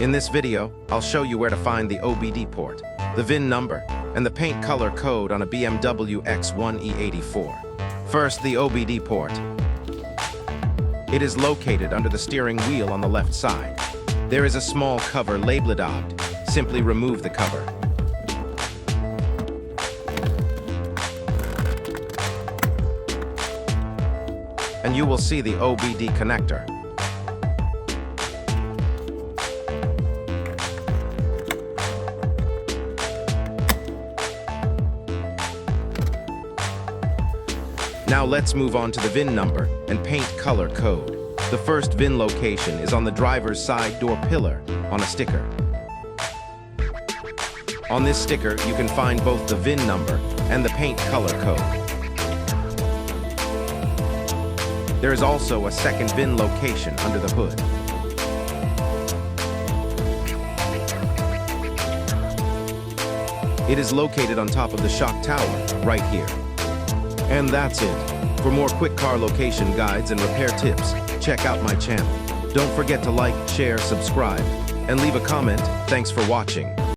In this video, I'll show you where to find the OBD port, the VIN number, and the paint color code on a BMW X1 E84. First, the OBD port. It is located under the steering wheel on the left side. There is a small cover labeled Addict. Simply remove the cover. And you will see the OBD connector. Now let's move on to the VIN number and paint color code. The first VIN location is on the driver's side door pillar on a sticker. On this sticker, you can find both the VIN number and the paint color code. There is also a second VIN location under the hood. It is located on top of the shock tower, right here. And that's it. For more quick car location guides and repair tips, check out my channel. Don't forget to like, share, subscribe, and leave a comment. Thanks for watching.